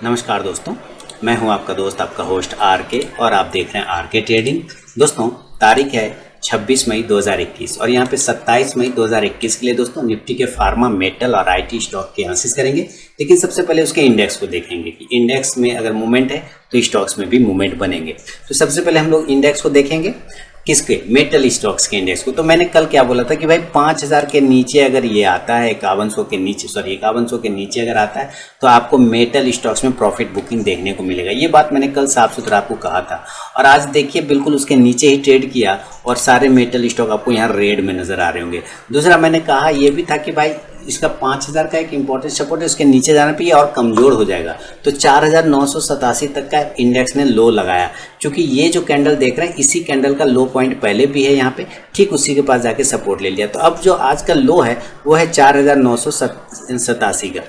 नमस्कार दोस्तों, मैं हूं आपका दोस्त, आपका होस्ट आर के, और आप देख रहे हैं आर के ट्रेडिंग। दोस्तों, तारीख है 26 मई 2021 और यहां पे 27 मई 2021 के लिए दोस्तों निफ्टी के फार्मा, मेटल और आईटी स्टॉक के एनालिसिस करेंगे। लेकिन सबसे पहले उसके इंडेक्स को देखेंगे कि इंडेक्स में अगर मूवमेंट है तो स्टॉक्स में भी मूवमेंट बनेंगे। तो सबसे पहले हम लोग इंडेक्स को देखेंगे, किसके, मेटल स्टॉक्स के इंडेक्स को। तो मैंने कल क्या बोला था कि भाई 5000 के नीचे अगर ये आता है, 5100 के नीचे, 5100 के नीचे अगर आता है तो आपको मेटल स्टॉक्स में प्रॉफिट बुकिंग देखने को मिलेगा। ये बात मैंने कल साफ सुथरा आपको कहा था और आज देखिए बिल्कुल उसके नीचे ही ट्रेड किया और सारे मेटल स्टॉक आपको यहाँ रेड में नजर आ रहे होंगे। दूसरा मैंने कहा ये भी था कि भाई इसका 5000 का एक इंपॉर्टेंट सपोर्ट है, उसके नीचे जाने पे ये और कमजोर हो जाएगा। तो 4987 तक का इंडेक्स ने लो लगाया। क्योंकि ये जो कैंडल देख रहे हैं इसी कैंडल का लो पॉइंट पहले भी है यहाँ पे, ठीक उसी के पास जाके सपोर्ट ले लिया। तो अब जो आज का लो है वो है 4987 का।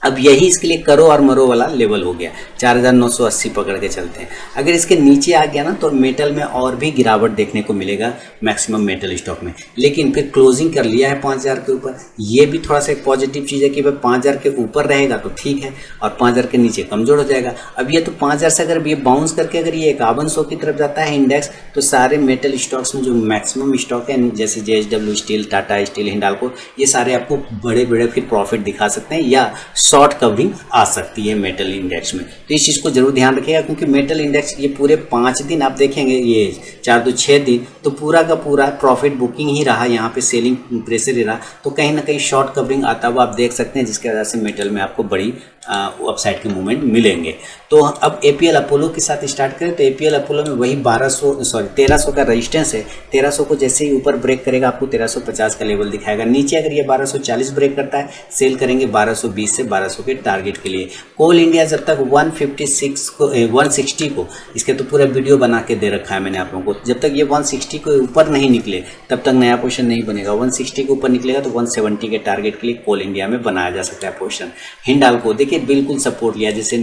अब यही इसके लिए करो और मरो वाला लेवल हो गया, 4980 पकड़ के चलते हैं। अगर इसके नीचे आ गया ना तो मेटल में और भी गिरावट देखने को मिलेगा मैक्सिमम मेटल स्टॉक में। लेकिन फिर क्लोजिंग कर लिया है 5000 के ऊपर, ये भी थोड़ा सा एक पॉजिटिव चीज़ है कि भाई 5000 के ऊपर रहेगा तो ठीक है और 5000 के नीचे कमजोर हो जाएगा। अब ये तो 5000 से अगर ये बाउंस करके अगर ये 5100 की तरफ जाता है इंडेक्स, तो सारे मेटल स्टॉक्स में जो मैक्सिमम स्टॉक है जैसे JSW steel, Tata steel, Hindalco, ये सारे आपको बड़े बड़े फिर प्रॉफिट दिखा सकते हैं या शॉर्ट कवरिंग आ सकती है मेटल इंडेक्स में। तो इस चीज़ को जरूर ध्यान रखिएगा क्योंकि मेटल इंडेक्स ये पूरे 5 दिन आप देखेंगे, ये 4 2 6 दिन तो पूरा का पूरा प्रॉफिट बुकिंग ही रहा, यहाँ पे सेलिंग प्रेशर ही रहा। तो कहीं ना कहीं शॉर्ट कवरिंग आता हुआ आप देख सकते हैं, जिसकी वजह से मेटल में आपको बड़ी अपसाइड के मूवमेंट मिलेंगे। तो अब APL अपोलो के साथ स्टार्ट करें तो APL अपोलो में वही 1300 का रेजिस्टेंस है। 1300 को जैसे ही ऊपर ब्रेक करेगा आपको 1350 का लेवल दिखाएगा। नीचे अगर ये 1240 ब्रेक करता है सेल करेंगे 1220 से 1200 के टारगेट के लिए। कोल इंडिया जब तक 160 को, इसके तो पूरा वीडियो बना के दे रखा है मैंने आप लोगों को, जब तक ये 160 को ऊपर नहीं निकले तब तक नया पोजीशन नहीं बनेगा। 160 के ऊपर निकलेगा तो 170 के टारगेट के लिए कोल इंडिया में बनाया जा सकता है पोजीशन। हिंडाल्को देखिए बिल्कुल सपोर्ट लिया, जैसे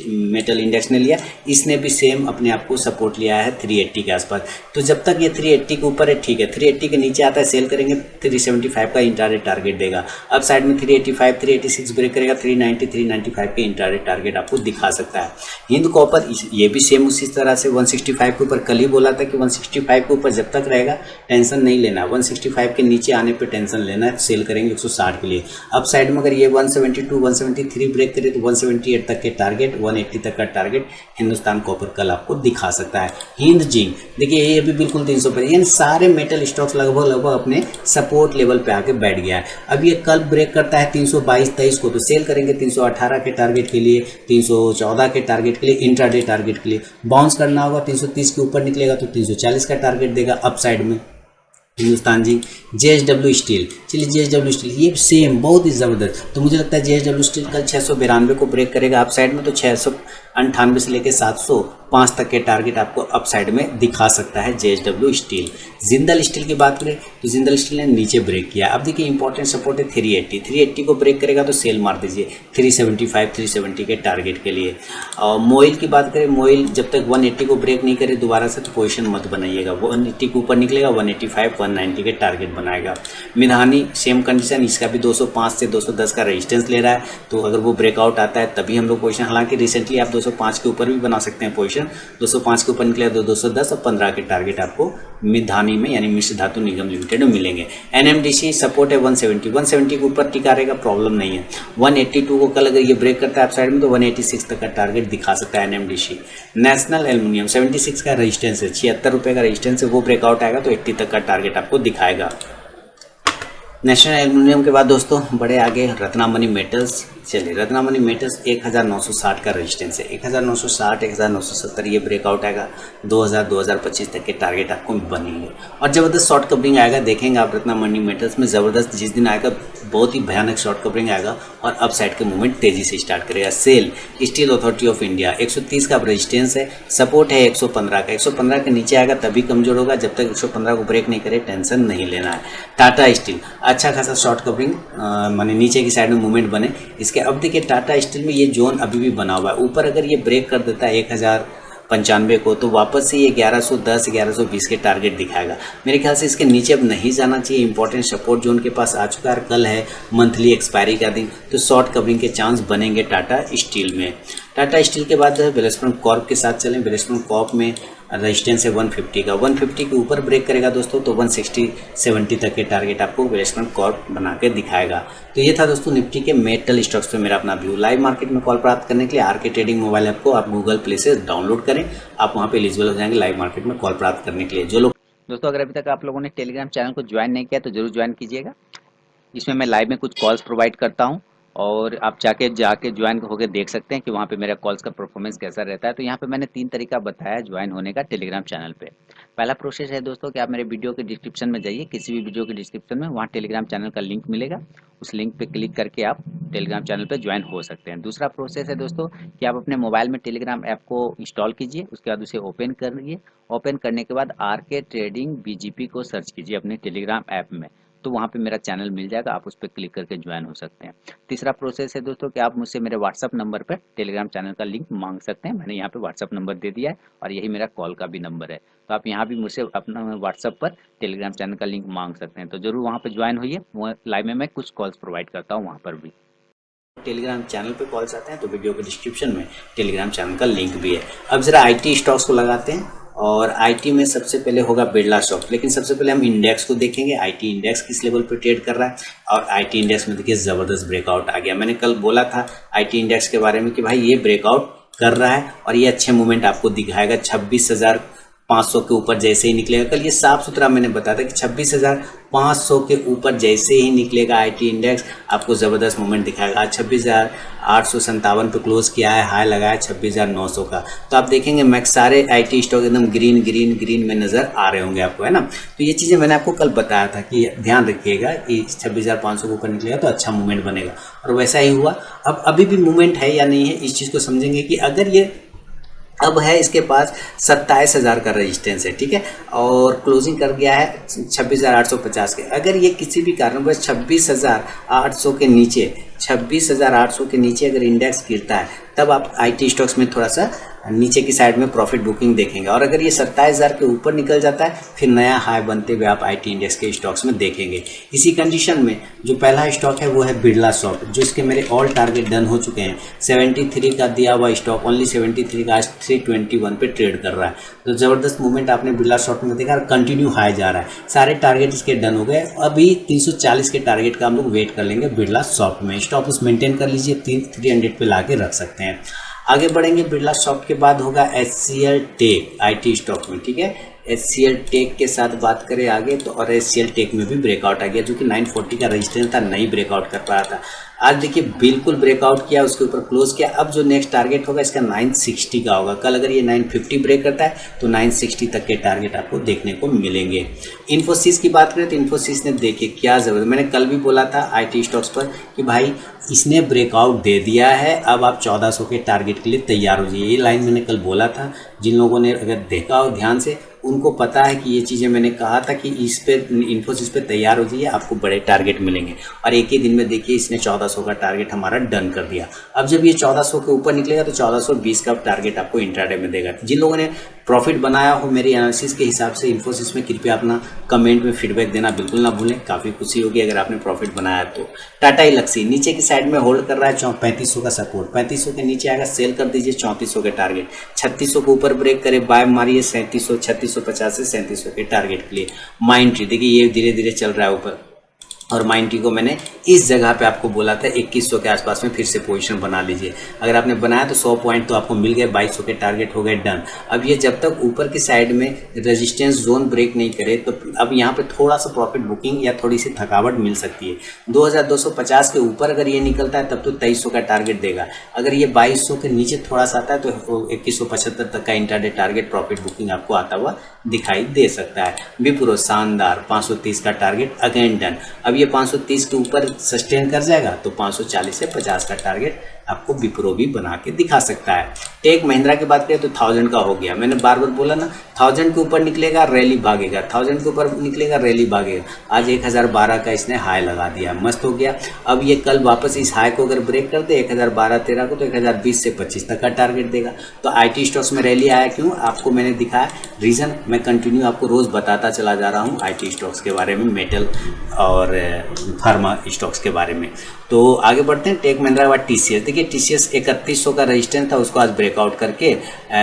मेटल इंडेक्स ने लिया, इसने भी सेम अपने आप को सपोर्ट लिया है 380 के आसपास। तो जब तक ये 380 के ऊपर है ठीक है, 380 के नीचे आता है सेल करेंगे 375 का इंट्राडे टारगेट देगा। अब साइड में 385 386 ब्रेक करेगा 390 395 के इंट्राडे टारगेट आपको दिखा सकता है। हिंद कॉपर ये भी सेम उसी तरह से 165 के ऊपर, कल ही बोला था कि 165 के ऊपर जब तक रहेगा टेंशन नहीं लेना, 165 के नीचे आने पे टेंशन लेना है, सेल करेंगे 160 के लिए। अब साइड में अगर ये 172 173 ब्रेक करे तो 178 तक के टारगेट, 180 तक का टारगेट हिंदुस्तान कॉपर कल आपको दिखा सकता है। हिंद जिंक देखिए ये भी बिल्कुल 300 पर, यानी सारे मेटल स्टॉक्स लगभग अपने सपोर्ट लेवल पे आके बैठ गया है। अब ये कल ब्रेक करता है 322-23 को तो सेल करेंगे 318 के टारगेट के लिए, 314 के टारगेट के लिए, इंट्राडे टारगेट के लिए। बाउंस करना होगा 330 के ऊपर निकलेगा तो 340 का टारगेट देगा अप साइड में हिंदुस्तान जी। JSW स्टील, चलिए JSW स्टील ये सेम बहुत ही ज़बरदस्त। तो मुझे लगता है JSW स्टील कल 692 को ब्रेक करेगा अप साइड में, तो 698 से लेकर 705 तक के टारगेट आपको अप साइड में दिखा सकता है JSW स्टील। जिंदल स्टील की बात करें तो जिंदल स्टील ने नीचे ब्रेक किया। अब देखिए इंपॉर्टेंट सपोर्ट है 380 को ब्रेक करेगा तो सेल मार दीजिए 375 370 के टारगेट के लिए। और मोइल की बात करें, मोइल जब तक 180 को ब्रेक नहीं करे दोबारा से तो पोजीशन मत बनाइएगा, 180 के ऊपर निकलेगा 185 190 के टारगेट बनाएगा। मिधानी सेम कंडीशन, इसका भी 205 से 210 का रेजिस्टेंस ले रहा है, तो अगर वो ब्रेकआउट आता है तभी हम लोग पोजीशन, हालांकि रिसेंटली आप 205 के ऊपर भी बना सकते हैं पोजीशन, 205 के ऊपर निकलेगा तो 210 और 15 के टारगेट आपको मिधानी में यानी मिश्र धातु निगम लिमिटेड में मिलेंगे। NMDC सपोर्ट है 170 के ऊपर टिका रहेगा, प्रॉब्लम नहीं है। 182 को कल अगर ये ब्रेक करता है आप साइड में तो 186 तक का टारगेट दिखा सकता है NMDC। नेशनल एल्युमिनियम 76 का रेजिस्टेंस है, 76 रुपये का रेजिस्टेंस है, वो ब्रेकआउट आएगा तो 80 तक का टारगेट आपको दिखाएगा। नेशनल एल्युमिनियम के बाद दोस्तों बड़े आगे रत्नामणि मेटल्स। चलिए रत्नामणि मेटल्स 1960 का रेजिस्टेंस है, 1960 1970 ये ब्रेकआउट आएगा, 2025 तक के टारगेट आपको बनेंगे और ज़बरदस्त शॉर्ट कवरिंग आएगा। देखेंगे आप रत्नामणि मेटल्स में ज़बरदस्त जिस दिन आएगा बहुत ही भयानक शॉर्ट कवरिंग आएगा और अप साइड के मूवमेंट तेजी से स्टार्ट करेगा। SAIL steel authority of India 130 का रेजिस्टेंस है, सपोर्ट है 115 का, 115 के नीचे आएगा तभी कमजोर होगा, जब तक 115 को ब्रेक नहीं करे टेंशन नहीं लेना है। टाटा स्टील अच्छा खासा शॉर्ट कवरिंग माने नीचे की साइड में मूवमेंट बने इसके। अब देखिए टाटा स्टील में ये जोन अभी भी बना हुआ है, ऊपर अगर ये ब्रेक कर देता है 1000 95 को, तो वापस से ये 1110 1120 के टारगेट दिखाएगा। मेरे ख्याल से इसके नीचे अब नहीं जाना चाहिए। इंपॉर्टेंट सपोर्ट जोन के पास आ चुका है। कल है मंथली एक्सपायरी का दिन, तो शॉर्ट कवरिंग के चांस बनेंगे टाटा स्टील में। टाटा स्टील के बाद बेलस्पन कॉर्प के साथ चलें। बेलस्पन कॉर्प में रेजिस्टेंस है 150 का, 150 के ऊपर ब्रेक करेगा दोस्तों तो 160-70 तक के टारगेट आपको बेलस्पन कॉर्प बना के दिखाएगा। तो ये था दोस्तों निफ्टी के मेटल स्टॉक्स पे मेरा अपना व्यू। लाइव मार्केट में कॉल प्राप्त करने के लिए आरके ट्रेडिंग मोबाइल ऐप को आप गूगल प्ले से डाउनलोड करें। आप वहाँ पे एलिजिबल हो जाएंगे लाइव मार्केट में कॉल प्राप्त करने के लिए। जो लोग दोस्तों अगर अभी तक आप लोगों ने टेलीग्राम चैनल को ज्वाइन नहीं किया तो जरूर ज्वाइन कीजिएगा। इसमें मैं लाइव में कुछ कॉल्स प्रोवाइड करता हूं और आप जाके ज्वाइन होकर देख सकते हैं कि वहाँ पे मेरा कॉल्स का परफॉर्मेंस कैसा रहता है। तो यहाँ पे मैंने 3 तरीका बताया ज्वाइन होने का टेलीग्राम चैनल पे। पहला प्रोसेस है दोस्तों कि आप मेरे वीडियो के डिस्क्रिप्शन में जाइए, किसी भी वीडियो के डिस्क्रिप्शन में वहाँ टेलीग्राम चैनल का लिंक मिलेगा, उस लिंक पे क्लिक करके आप टेलीग्राम चैनल पे ज्वाइन हो सकते हैं। दूसरा प्रोसेस है दोस्तों कि आप अपने मोबाइल में टेलीग्राम ऐप को इंस्टॉल कीजिए, उसके बाद उसे ओपन करिए। ओपन करने के बाद आरके ट्रेडिंग बीजीपी को सर्च कीजिए अपने टेलीग्राम ऐप में, तो वहाँ पे मेरा चैनल मिल जाएगा, आप उस पर क्लिक करके ज्वाइन हो सकते हैं। तीसरा प्रोसेस है दोस्तों कि आप मुझसे मेरे व्हाट्सअप नंबर पर टेलीग्राम चैनल का लिंक मांग सकते हैं। मैंने यहाँ पे व्हाट्सअप नंबर दे दिया है और यही मेरा कॉल का भी नंबर है, तो आप यहाँ भी मुझसे अपना व्हाट्सअप पर टेलीग्राम चैनल का लिंक मांग सकते हैं। तो जरूर वहाँ पर ज्वाइन होइए, लाइव में मैं कुछ कॉल्स प्रोवाइड करता हूँ वहाँ पर भी। टेलीग्राम चैनल पे कॉल्स आते हैं तो वीडियो के डिस्क्रिप्शन में टेलीग्राम चैनल का लिंक भी है। अब जरा आईटी स्टॉक्स को लगाते हैं और आईटी में सबसे पहले होगा बिरला स्टॉक। लेकिन सबसे पहले हम इंडेक्स को देखेंगे, आईटी इंडेक्स किस लेवल पे ट्रेड कर रहा है। और आईटी इंडेक्स में देखिए ज़बरदस्त ब्रेकआउट आ गया। मैंने कल बोला था आईटी इंडेक्स के बारे में कि भाई ये ब्रेकआउट कर रहा है और ये अच्छे मूवमेंट आपको दिखाएगा। 26,500 के ऊपर जैसे ही निकलेगा, कल ये साफ सुथरा मैंने बताया था कि 26,500 के ऊपर जैसे ही निकलेगा आईटी इंडेक्स आपको ज़बरदस्त मूवमेंट दिखाएगा। आज 26,857 पे क्लोज किया है, हाई लगाया 26,900 का। तो आप देखेंगे मैक्स सारे आईटी स्टॉक एकदम ग्रीन ग्रीन ग्रीन में नज़र आ रहे होंगे आपको, है ना। तो ये चीज़ें मैंने आपको कल बताया था कि ध्यान रखिएगा कि 26,500 के ऊपर निकलेगा तो अच्छा मूवमेंट बनेगा, और वैसा ही हुआ। अब अभी भी मूवमेंट है या नहीं है इस चीज़ को समझेंगे कि अगर ये अब है इसके पास 27,000 का रेजिस्टेंस है, ठीक है, और क्लोजिंग कर गया है 26,850 के। अगर ये किसी भी कारणवश 26,800 के नीचे 26,800 के नीचे अगर इंडेक्स गिरता है तब आप आईटी स्टॉक्स में थोड़ा सा नीचे की साइड में प्रॉफिट बुकिंग देखेंगे। और अगर ये 27,000 के ऊपर निकल जाता है फिर नया हाई बनते हुए आप आईटी इंडेक्स के स्टॉक्स में देखेंगे। इसी कंडीशन में जो पहला स्टॉक है वो है बिरला सॉफ्ट, जो इसके मेरे ऑल टारगेट डन हो चुके हैं। 73 का दिया हुआ स्टॉक ओनली 73 का आज 321 पे ट्रेड कर रहा है। तो ज़बरदस्त मूवमेंट आपने बिरला सॉफ्ट में देखा, कंटिन्यू हाई जा रहा है। सारे टारगेट इसके डन हो गए। अभी 340 के टारगेट का हम लोग वेट कर लेंगे बिरला सॉफ्ट में। स्टॉप लॉस मेंटेन कर लीजिए, 300 पे ला के रख सकते हैं। आगे बढ़ेंगे बिरला सॉफ्ट के बाद होगा एचसीएल टेक आईटी स्टॉक में, ठीक है। एचसीएल टेक के साथ बात करें आगे तो, और एचसीएल टेक में भी ब्रेकआउट आ गया, जो कि 940 का रेजिस्टेंस था, नहीं ब्रेकआउट कर पाया था। आज देखिए बिल्कुल ब्रेकआउट किया, उसके ऊपर क्लोज किया। अब जो नेक्स्ट टारगेट होगा इसका 960 का होगा। कल अगर ये 950 ब्रेक करता है तो 960 तक के टारगेट आपको देखने को मिलेंगे। इन्फोसिस की बात करें तो इन्फोसिस ने देखिए क्या ज़बरदस्त, मैंने कल भी बोला था आईटी स्टॉक्स पर कि भाई इसने ब्रेकआउट दे दिया है, अब आप 1400 के टारगेट के लिए तैयार हो जाइए। ये लाइन मैंने कल बोला था। जिन लोगों ने अगर देखा हो ध्यान से उनको पता है कि ये चीज़ें मैंने कहा था कि इस पे इन्फोसिस पे तैयार हो जाइए, आपको बड़े टारगेट मिलेंगे। और एक ही दिन में देखिए इसने 1400 का टारगेट हमारा डन कर दिया। अब जब ये 1400 के ऊपर निकलेगा तो 1420 का टारगेट आपको इंट्राडे में देगा। जिन लोगों ने प्रॉफिट बनाया हो मेरी एनालिसिस के हिसाब से इन्फोसिस में, कृपया अपना कमेंट में फीडबैक देना बिल्कुल ना भूलें। काफ़ी खुशी होगी अगर आपने प्रॉफिट बनाया तो। टाटा इलक्सी नीचे की साइड में होल्ड कर रहा है 3500 का सपोर्ट, 3500 के नीचे आएगा सेल कर दीजिए 3400 के टारगेट। 3600 के ऊपर ब्रेक करे बाय मारिए 3700 3650 से 3700 के टारगेट के लिए। माइंड ट्री देखिए ये धीरे धीरे चल रहा है ऊपर, और माइंड ट्री को मैंने इस जगह पे आपको बोला था 2100 के आसपास में फिर से पोजीशन बना लीजिए। अगर आपने बनाया तो 100 पॉइंट तो आपको मिल गए, 2200 के टारगेट हो गए डन। अब ये जब तक ऊपर की साइड में रेजिस्टेंस जोन ब्रेक नहीं करे तो अब यहाँ पे थोड़ा सा प्रॉफिट बुकिंग या थोड़ी सी थकावट मिल सकती है। 2250 के ऊपर अगर ये निकलता है तब तो 2300 का टारगेट देगा। अगर ये 2200 के नीचे थोड़ा सा आता है तो 2175 तक का इंट्राडे टारगेट प्रॉफिट बुकिंग आपको आता हुआ दिखाई दे सकता है। विप्रो शानदार 530 का टारगेट अगेन डन। अब ये 530 के ऊपर सस्टेन कर जाएगा तो 540 से 50 का टारगेट आपको विप्रो भी बना के दिखा सकता है। टेक महिंद्रा की बात करें तो 1000 का हो गया, मैंने बार बार बोला ना 1000 के ऊपर निकलेगा रैली भागेगा, 1000 के ऊपर निकलेगा रैली भागेगा। आज 1012 का इसने हाई लगा दिया, मस्त हो गया। अब ये कल वापस इस हाई को अगर ब्रेक कर दे 1012-13 को तो 1020 से 25 तक का टारगेट देगा। तो आईटी स्टॉक्स में रैली आया क्यों, आपको मैंने दिखाया रीज़न, मैं कंटिन्यू आपको रोज़ बताता चला जा रहा हूँ आईटी स्टॉक्स के बारे में, मेटल और फार्मा स्टॉक्स के बारे में। तो आगे बढ़ते हैं। टेक महिंद्रा के बाद टीसीएस, देखिए टीसीएस 3100 का रेजिस्टेंस था, उसको आज ब्रेकआउट करके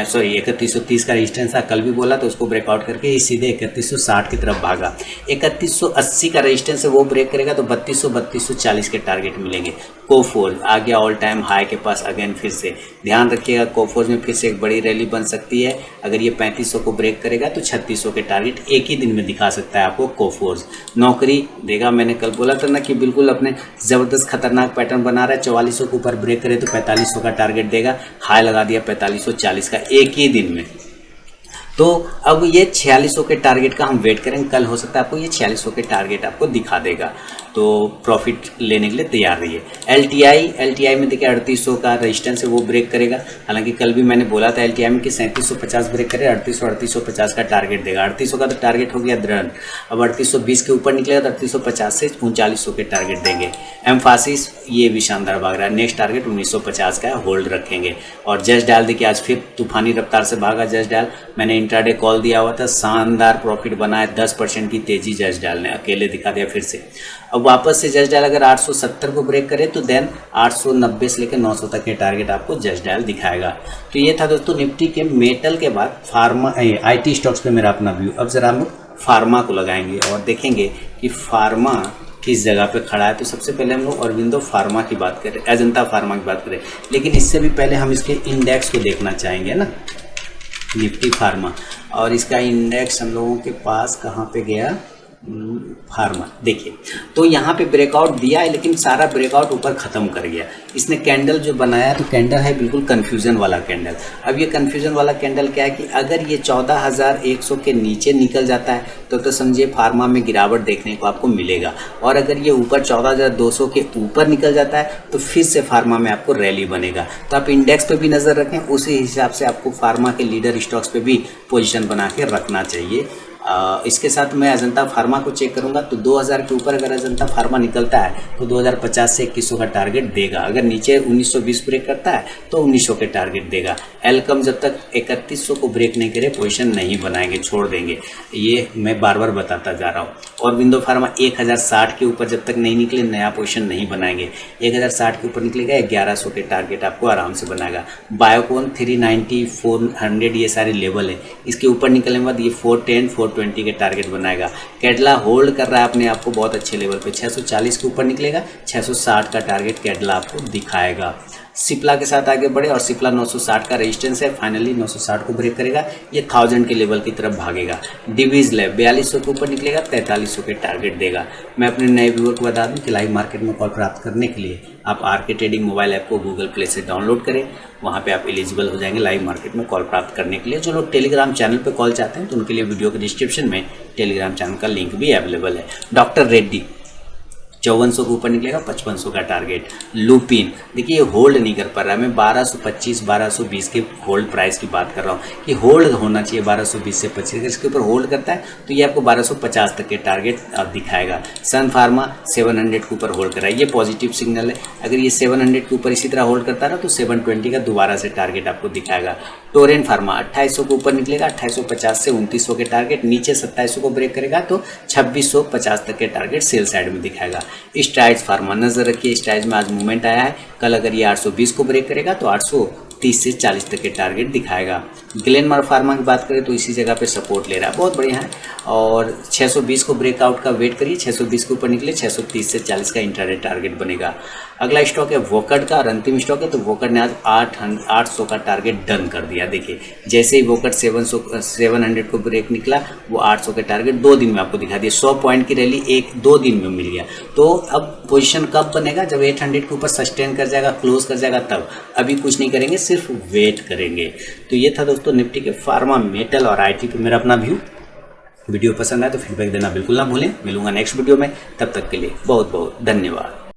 3130 का रेजिस्टेंस था, कल भी बोला तो उसको ब्रेकआउट करके सीधे 3160 की तरफ भागा। 3180 का रेजिस्टेंस है वो ब्रेक करेगा तो 3240 के टारगेट मिलेंगे। कोफोर्ज आ गया ऑल टाइम हाई के पास अगेन, फिर से ध्यान रखिएगा कोफोर्ज में फिर से एक बड़ी रैली बन सकती है। अगर ये 3500 को ब्रेक करेगा तो 3600 के टारगेट एक ही दिन में दिखा सकता है आपको कोफोर्ज। नौकरी देगा, मैंने कल बोला था ना कि बिल्कुल अपने ज़बरदस्त खतरनाक पैटर्न बना रहा है, 4400 के ऊपर ब्रेक करे तो 4500 का टारगेट देगा, हाई लगा दिया 4540 का एक ही दिन में। तो अब ये 4600 के टारगेट का हम वेट करेंगे, कल हो सकता है आपको ये 4600 के टारगेट आपको दिखा देगा, तो प्रॉफिट लेने के लिए तैयार रहिए। एलटीआई में देखिए 3800 का रेजिस्टेंस है वो ब्रेक करेगा, हालांकि कल भी मैंने बोला था एलटीआई में कि 3750 ब्रेक करे, 3850 का टारगेट देगा। 3800 का तो टारगेट हो गया दृढ़, अब 3820 के ऊपर निकलेगा तो 3850 से 3900 के टारगेट देंगे। एम्फासिस ये भी शानदार भाग रहा है, नेक्स्ट टारगेट 1950 का है, होल्ड रखेंगे। और जस्ट डायल देखिए आज फिर तूफानी रफ्तार से भागा जस्ट डायल, मैंने इंट्राडे कॉल दिया हुआ था, शानदार प्रॉफिट बनाया, 10% की तेजी जस्ट डायल ने अकेले दिखा दिया फिर से। अब वापस से जस्ट डायल अगर 870 को ब्रेक करे तो देन 890 से लेकर 900 तक के टारगेट आपको जस्ट डायल दिखाएगा। तो ये था दोस्तों निफ्टी के मेटल के बाद फार्मा आईटी स्टॉक्स पे मेरा अपना व्यू। अब जरा हम लोग फार्मा को लगाएंगे और देखेंगे कि फार्मा किस जगह पे खड़ा है। तो सबसे पहले हम लोग अरविंदो फार्मा की बात करें, अजंता फार्मा की बात करें, लेकिन इससे भी पहले हम इसके इंडेक्स को देखना चाहेंगे ना, निफ्टी फार्मा, और इसका इंडेक्स हम लोगों के पास कहाँ पे गया, फार्मा। देखिए तो यहाँ पे ब्रेकआउट दिया है लेकिन सारा ब्रेकआउट ऊपर ख़त्म कर गया। इसने कैंडल जो बनाया तो कैंडल है बिल्कुल कन्फ्यूज़न वाला कैंडल। अब ये कन्फ्यूज़न वाला कैंडल क्या है कि अगर ये 14100 के नीचे निकल जाता है तो समझिए फार्मा में गिरावट देखने को आपको मिलेगा, और अगर ये ऊपर 14200 के ऊपर निकल जाता है तो फिर से फार्मा में आपको रैली बनेगा। तो आप इंडेक्स पे भी नज़र रखें, उसी हिसाब से आपको फार्मा के लीडर स्टॉक्स पे भी पोजीशन बना के रखना चाहिए। इसके साथ मैं अजंता फार्मा को चेक करूंगा तो 2000 के ऊपर अगर अजंता फार्मा निकलता है तो 2050 से 2100 का टारगेट देगा। अगर नीचे 1920 ब्रेक करता है तो 1900 के टारगेट देगा। एलकम जब तक 3100 को ब्रेक नहीं करे पोजीशन नहीं बनाएंगे, छोड़ देंगे, ये मैं बार बार बताता जा रहा हूँ। और विंडो फार्मा 1060 के ऊपर जब तक नहीं निकले नया पोजीशन नहीं बनाएंगे। 1060 के ऊपर निकलेगा 1100 के टारगेट आपको आराम से बनाएगा। बायोकॉन 390 400 ये सारे लेवल है, इसके ऊपर निकलने के बाद ये 410 420 के टारगेट बनाएगा। कैडला होल्ड कर रहा है अपने आप को बहुत अच्छे लेवल पे, 640 के ऊपर निकलेगा, 660 का टारगेट कैडला आपको दिखाएगा। सिप्ला के साथ आगे बढ़े और सिप्ला 960 का रेजिस्टेंस है, फाइनली 960 को ब्रेक करेगा, ये 1000 के लेवल की तरफ भागेगा। डिवीज लैब 4200 के ऊपर निकलेगा, 4300 के टारगेट देगा। मैं अपने नए व्यूअर को बता दूं कि लाइव मार्केट में कॉल प्राप्त करने के लिए आप आरके ट्रेडिंग मोबाइल ऐप को गूगल प्ले से डाउनलोड करें, वहाँ पे आप एलिजिबल हो जाएंगे लाइव मार्केट में कॉल प्राप्त करने के लिए। जो लोग टेलीग्राम चैनल पे कॉल चाहते हैं तो उनके लिए वीडियो के डिस्क्रिप्शन में टेलीग्राम चैनल का लिंक भी अवेलेबल है। डॉक्टर रेड्डी 5400 के ऊपर निकलेगा, 5500 का टारगेट। लुपिन देखिए ये होल्ड नहीं कर पा रहा है, मैं 1225 1220 के होल्ड प्राइस की बात कर रहा हूँ कि होल्ड होना चाहिए 1220 से 25। अगर इसके ऊपर होल्ड करता है तो ये आपको 1250 तक के टारगेट दिखाएगा। सन फार्मा 700 के ऊपर होल्ड कर रहा है, ये पॉजिटिव सिग्नल है। अगर ये 700 के ऊपर इसी तरह होल्ड करता है ना तो 720 का दोबारा से टारगेट आपको दिखाएगा। टोरेंट फार्मा 2800 के ऊपर निकलेगा, 2850 से 2900 के टारगेट, नीचे 2700 को ब्रेक करेगा तो 2650 तक के टारगेट सेल साइड में दिखाएगा। स्ट्राइड्स फार्मा नजर रखिए, स्ट्राइड्स में आज मूवमेंट आया है, कल अगर ये 820 को ब्रेक करेगा तो 830 से 40 तक के टारगेट दिखाएगा। ग्लेनमार्क फार्मा की बात करें तो इसी जगह पे सपोर्ट ले रहा है, बहुत बढ़िया है, और 620 को ब्रेकआउट का वेट करिए, 620 के ऊपर निकले 630 से 40 का इंट्राडे टारगेट बनेगा। अगला स्टॉक है वोकर्ड का और अंतिम स्टॉक है, तो वोकर्ड ने आज 800 का टारगेट डन कर दिया। देखिए जैसे ही वोकर्ड 700 को ब्रेक निकला वो 800 के टारगेट 2 दिन में आपको दिखा दिया। 100 पॉइंट की रैली 1-2 दिन में मिल गया। तो अब पोजीशन कब बनेगा, जब 800 के ऊपर सस्टेन कर जाएगा, क्लोज कर जाएगा, तब। अभी कुछ नहीं करेंगे, सिर्फ वेट करेंगे। तो ये था दोस्तों निफ्टी के फार्मा, मेटल और आईटी पे मेरा अपना व्यू। वीडियो पसंद आए तो फीडबैक देना बिल्कुल ना भूलें। मिलूंगा नेक्स्ट वीडियो में, तब तक के लिए बहुत बहुत धन्यवाद।